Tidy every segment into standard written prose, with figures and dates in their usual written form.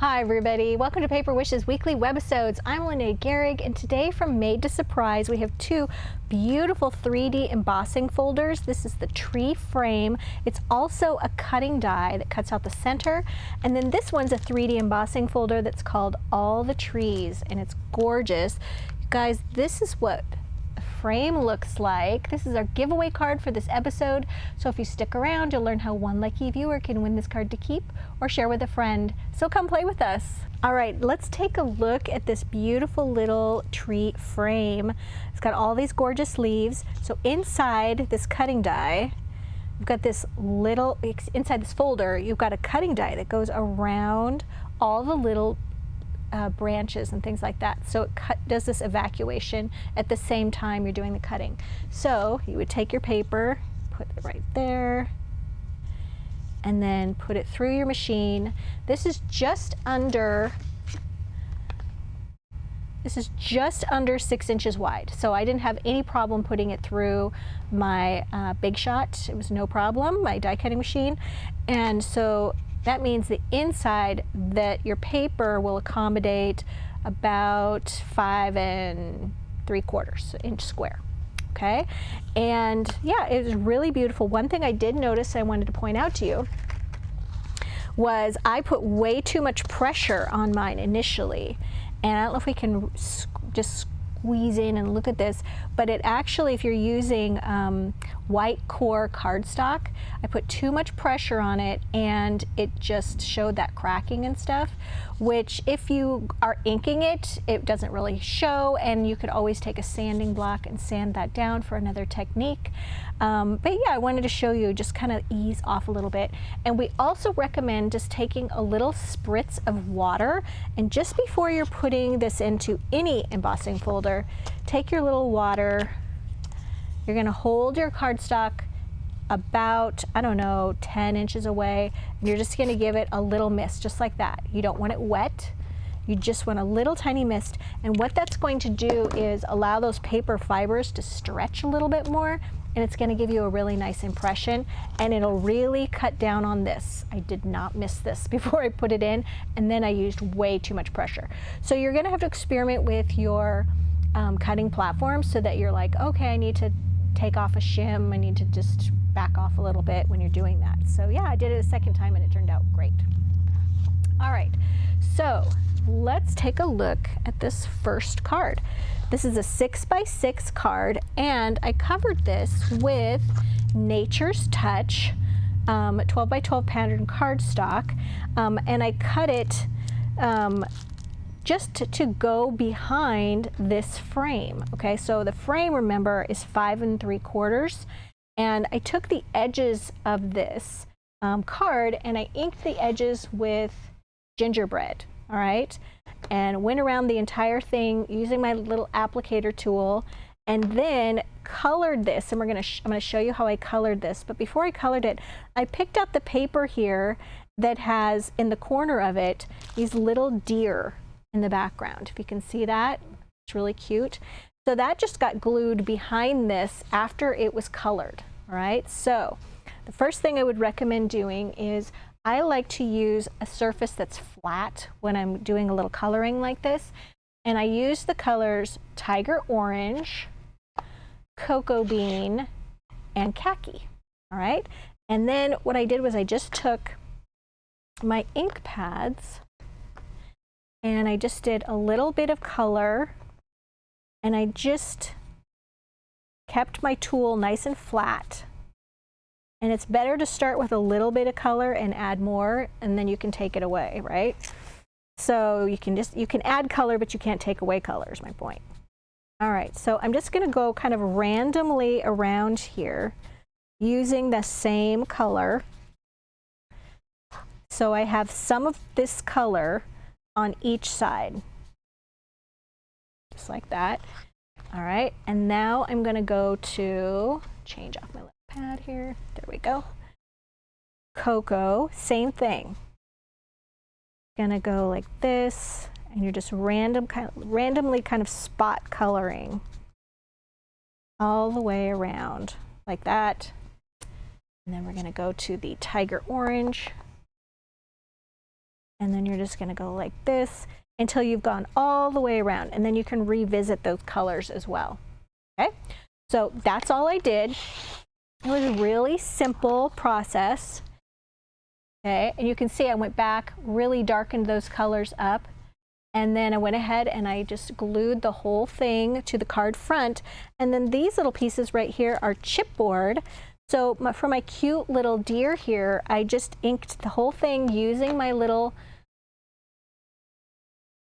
Hi everybody, welcome to Paper Wishes weekly webisodes. I'm Linnea Gehrig, and today from Made to Surprise we have two beautiful 3D embossing folders. This is the tree frame. It's also a cutting die that cuts out the center, and then this one's a 3D embossing folder that's called All the Trees, and it's gorgeous. You guys, this is what frame looks like. This is our giveaway card for this episode, so if you stick around you'll learn how one lucky viewer can win this card to keep or share with a friend. So come play with us. All right, let's take a look at this beautiful little tree frame. It's got all these gorgeous leaves. So inside this cutting die, you've got this little, inside this folder, you've got a cutting die that goes around all the little branches and things like that. So it does this evacuation at the same time you're doing the cutting. So you would take your paper, put it right there, and then put it through your machine. This is just under 6 inches wide. So I didn't have any problem putting it through my Big Shot. It was no problem, my die cutting machine. And so that means the inside that your paper will accommodate about 5 3/4 inch square. Okay, and yeah, it was really beautiful. One thing I did notice I wanted to point out to you was I put way too much pressure on mine initially, and I don't know if we can just squeeze in and look at this, but it actually, if you're using white core cardstock, I put too much pressure on it and it just showed that cracking and stuff, which if you are inking it, it doesn't really show, and you could always take a sanding block and sand that down for another technique. But yeah, I wanted to show you, just kind of ease off a little bit. And we also recommend just taking a little spritz of water, and just before you're putting this into any embossing folder, take your little water. You're going to hold your cardstock about, I don't know, 10 inches away, and you're just going to give it a little mist, just like that. You don't want it wet. You just want a little tiny mist, and what that's going to do is allow those paper fibers to stretch a little bit more, and it's going to give you a really nice impression, and it'll really cut down on this. I did not miss this before I put it in, and then I used way too much pressure. So you're going to have to experiment with your cutting platform so that you're like, okay, I need to take off a shim, I need to just back off a little bit when you're doing that. So yeah, I did it a second time and it turned out great. All right, so let's take a look at this first card. This is a 6x6 card, and I covered this with Nature's Touch 12x12 pattern cardstock, and I cut it just to go behind this frame. Okay, so the frame, remember, is 5 3/4, and I took the edges of this card and I inked the edges with gingerbread. All right, and went around the entire thing using my little applicator tool, and then colored this. And I'm going to show you how I colored this. But before I colored it, I picked out the paper here that has in the corner of it these little deer in the background. If you can see that, it's really cute. So that just got glued behind this after it was colored. All right, so the first thing I would recommend doing is I like to use a surface that's flat when I'm doing a little coloring like this, and I use the colors Tiger Orange, Cocoa Bean, and Khaki. All right, and then what I did was I just took my ink pads and I just did a little bit of color, and I just kept my tool nice and flat. And it's better to start with a little bit of color and add more, and then you can take it away, right? So you can add color, but you can't take away color, is my point. All right, so I'm just gonna go kind of randomly around here using the same color. So I have some of this color on each side, just like that. All right, and now I'm gonna go to, change off my little pad here, there we go. Cocoa, same thing. Gonna go like this, and you're just randomly kind of spot coloring all the way around like that. And then we're gonna go to the Tiger Orange, and then you're just going to go like this until you've gone all the way around, and then you can revisit those colors as well. Okay, so that's all I did. It was a really simple process. Okay, and you can see I went back, really darkened those colors up, and then I went ahead and I just glued the whole thing to the card front. And then these little pieces right here are chipboard. So for my cute little deer here, I just inked the whole thing using my little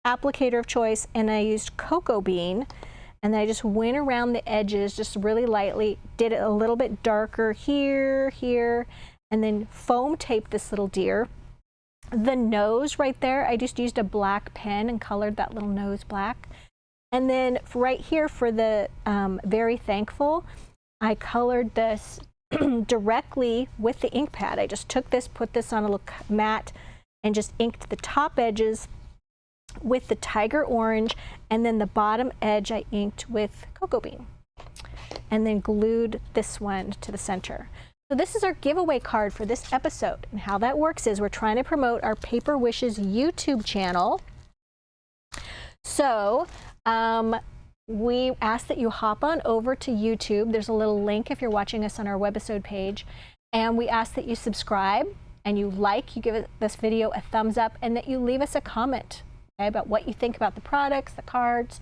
applicator of choice, and I used cocoa bean, and then I just went around the edges just really lightly, did it a little bit darker here, here, and then foam taped this little deer. The nose right there, I just used a black pen and colored that little nose black. And then right here for the Very Thankful, I colored this directly with the ink pad. I just took this, put this on a little mat, and just inked the top edges with the tiger orange, and then the bottom edge I inked with cocoa bean, and then glued this one to the center. So this is our giveaway card for this episode, and how that works is we're trying to promote our Paper Wishes YouTube channel. So we ask that you hop on over to YouTube. There's a little link if you're watching us on our webisode page, and we ask that you subscribe and you give this video a thumbs up, and that you leave us a comment, okay, about what you think about the products, the cards.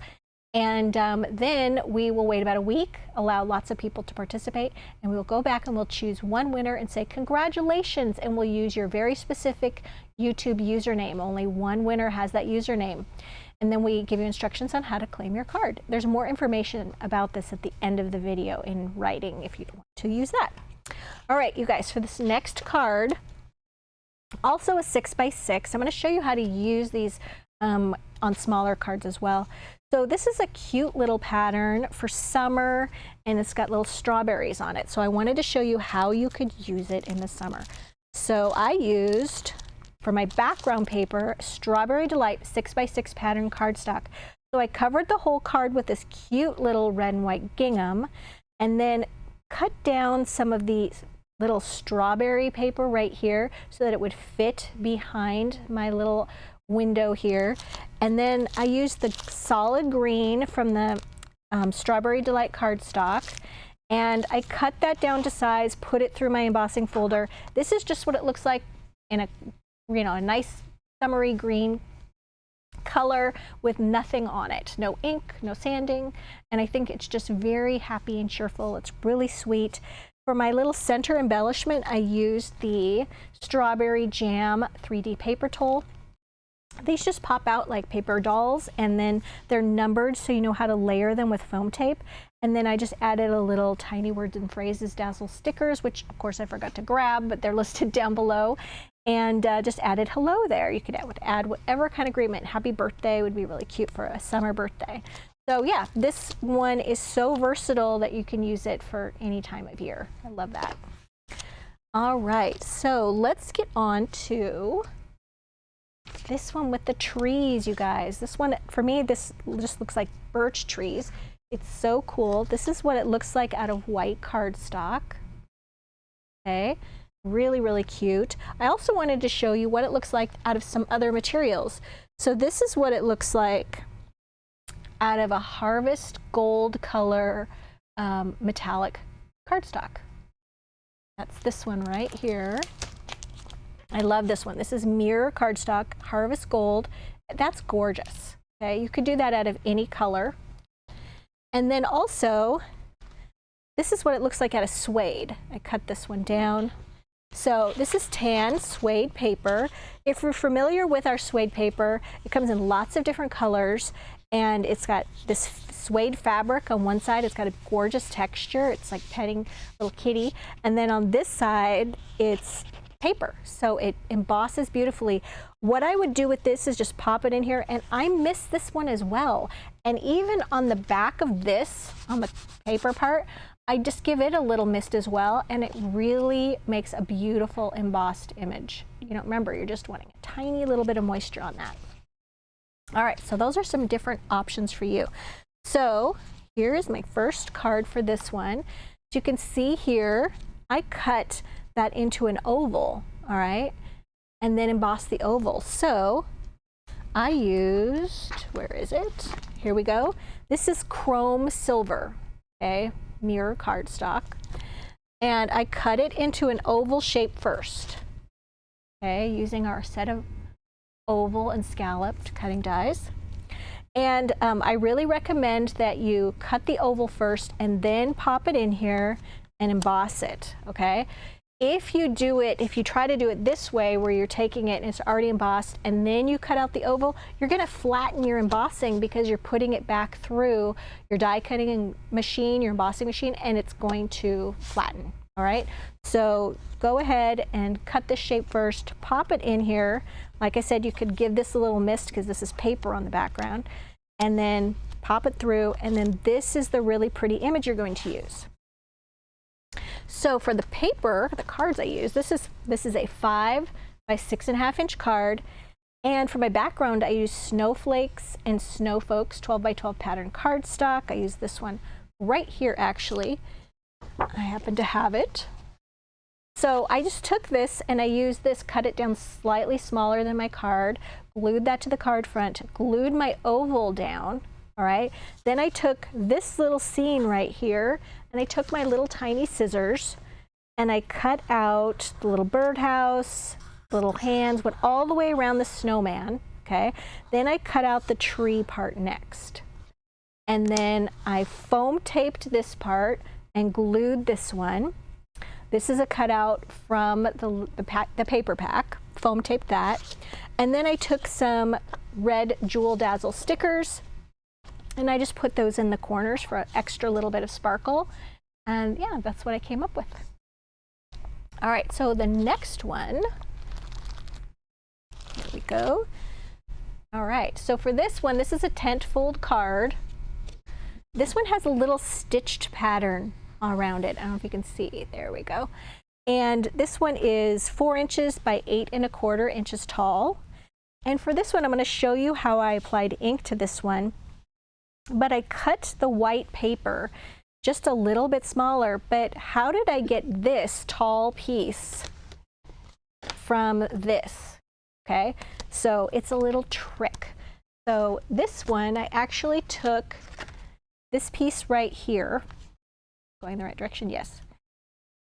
And then we will wait about a week, allow lots of people to participate, and we will go back and we'll choose one winner and say congratulations, and we'll use your very specific YouTube username. Only one winner has that username. And then we give you instructions on how to claim your card. There's more information about this at the end of the video in writing if you want to use that. All right, you guys, for this next card, also a 6x6, I'm going to show you how to use these on smaller cards as well. So this is a cute little pattern for summer, and it's got little strawberries on it. So I wanted to show you how you could use it in the summer. So I used, for my background paper, Strawberry Delight 6x6 pattern cardstock. So I covered the whole card with this cute little red and white gingham, and then cut down some of the little strawberry paper right here so that it would fit behind my little window here. And then I used the solid green from the Strawberry Delight cardstock, and I cut that down to size, put it through my embossing folder. This is just what it looks like in a, a nice summery green color with nothing on it. No ink, no sanding, and I think it's just very happy and cheerful. It's really sweet. For my little center embellishment, I used the Strawberry Jam 3D paper tool. These just pop out like paper dolls, and then they're numbered so you know how to layer them with foam tape. And then I just added a little tiny words and phrases dazzle stickers, which of course I forgot to grab, but they're listed down below. And just added hello there. You could add whatever kind of agreement. Happy birthday would be really cute for a summer birthday. So yeah, this one is so versatile that you can use it for any time of year. I love that. All right, so let's get on to this one with the trees, you guys. This one, for me, this just looks like birch trees. It's so cool. This is what it looks like out of white cardstock. Okay, really, really cute. I also wanted to show you what it looks like out of some other materials. So this is what it looks like out of a Harvest Gold color metallic cardstock. That's this one right here. I love this one. This is mirror cardstock, Harvest Gold. That's gorgeous. Okay, you could do that out of any color. And then also, this is what it looks like out of suede. I cut this one down. So this is tan suede paper. If you're familiar with our suede paper, it comes in lots of different colors, and it's got this suede fabric on one side. It's got a gorgeous texture. It's like petting a little kitty. And then on this side, it's paper, so it embosses beautifully. What I would do with this is just pop it in here, and I missed this one as well. And even on the back of this, on the paper part, I just give it a little mist as well, and it really makes a beautiful embossed image. You know, remember, you're just wanting a tiny little bit of moisture on that. All right, so those are some different options for you. So here is my first card for this one. As you can see here, I cut that into an oval, all right? and then emboss the oval. So I used, where is it? Here we go. This is chrome silver, okay, mirror cardstock. And I cut it into an oval shape first, okay, using our set of oval and scalloped cutting dies. And I really recommend that you cut the oval first and then pop it in here and emboss it, okay? If you try to do it this way where you're taking it and it's already embossed and then you cut out the oval, you're gonna flatten your embossing because you're putting it back through your die cutting machine, your embossing machine, and it's going to flatten, all right? So go ahead and cut this shape first, pop it in here. Like I said, you could give this a little mist because this is paper on the background, and then pop it through, and then this is the really pretty image you're going to use. So for the paper, the cards I use, this is a 5 by 6.5 inch card, and for my background I use snowflakes and snowfolks 12 by 12 pattern cardstock. I use this one right here actually. I happen to have it. So I just took this and I used this, cut it down slightly smaller than my card, glued that to the card front, glued my oval down, all right? Then I took this little scene right here and I took my little tiny scissors and I cut out the little birdhouse, little hands, went all the way around the snowman, okay? Then I cut out the tree part next. And then I foam taped this part and glued this one. This is a cutout from the paper pack, foam taped that. And then I took some red Jewel Dazzle stickers and I just put those in the corners for an extra little bit of sparkle. And yeah, that's what I came up with. All right, so the next one, here we go. All right, so for this one, this is a tent fold card. This one has a little stitched pattern around it. I don't know if you can see, there we go. And this one is 4 inches by 8¼ inches tall. And for this one, I'm going to show you how I applied ink to this one. But I cut the white paper just a little bit smaller, but how did I get this tall piece from this? Okay, so it's a little trick. So this one, I actually took this piece right here, going the right direction, yes.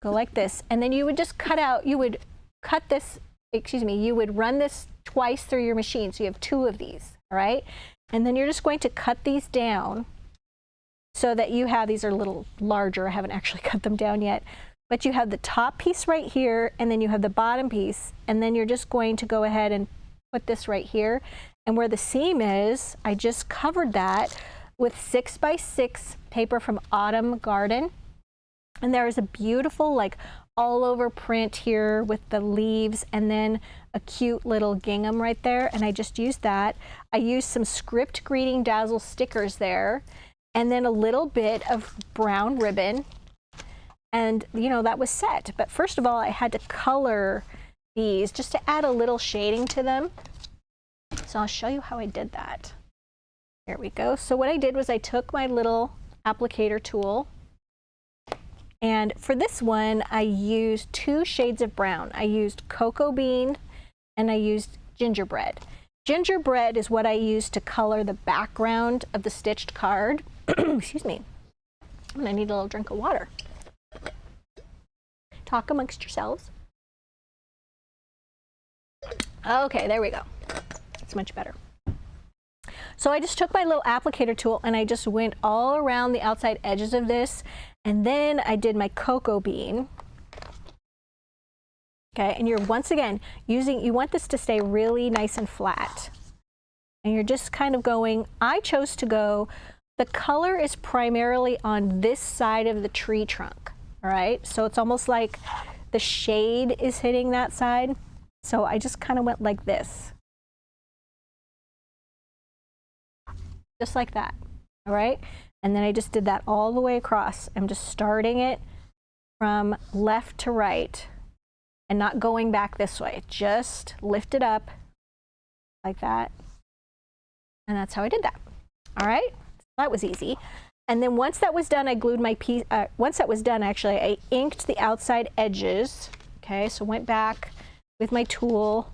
Go like this, and then you would just cut out, you would cut this, excuse me, you would run this twice through your machine, so you have 2 of these, all right? And then you're just going to cut these down so that you have, these are a little larger, I haven't actually cut them down yet, but you have the top piece right here, and then you have the bottom piece, and then you're just going to go ahead and put this right here. And where the seam is, I just covered that with 6 by 6 paper from Autumn Garden. And there is a beautiful, like, all over print here with the leaves and then a cute little gingham right there. And I just used that. I used some Script Greeting Dazzle stickers there and then a little bit of brown ribbon. And, you know, that was set. But first of all, I had to color these just to add a little shading to them. So I'll show you how I did that. There we go. So what I did was I took my little applicator tool, and for this one I used 2 shades of brown. I used cocoa bean and I used gingerbread. Gingerbread is what I used to color the background of the stitched card. Excuse me. And I need a little drink of water. Talk amongst yourselves. Okay, there we go. It's much better. So I just took my little applicator tool and I just went all around the outside edges of this, and then I did my cocoa bean. Okay, and you're once again using, you want this to stay really nice and flat. And you're just kind of going, I chose to go, the color is primarily on this side of the tree trunk, all right? So it's almost like the shade is hitting that side. So I just kind of went like this. Just like that, all right? And then I just did that all the way across. I'm just starting it from left to right and not going back this way. Just lift it up like that. And that's how I did that, all right? That was easy. And then once that was done, I glued my piece, once that was done, actually, I inked the outside edges, okay? So went back with my tool,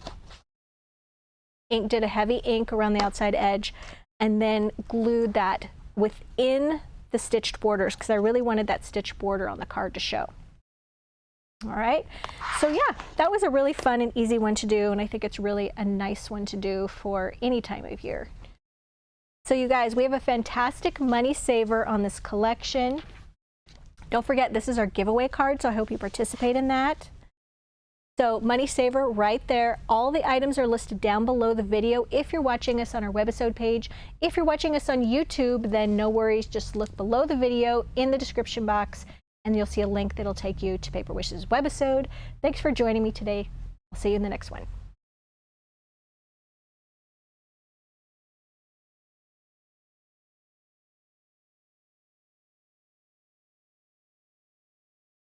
did a heavy ink around the outside edge, and then glued that within the stitched borders because I really wanted that stitched border on the card to show. All right, so yeah, that was a really fun and easy one to do, and I think it's really a nice one to do for any time of year. So you guys, we have a fantastic money saver on this collection. Don't forget, this is our giveaway card, so I hope you participate in that. So money saver right there. All the items are listed down below the video if you're watching us on our webisode page. If you're watching us on YouTube, then no worries, just look below the video in the description box and you'll see a link that'll take you to Paper Wish's webisode. Thanks for joining me today. I'll see you in the next one.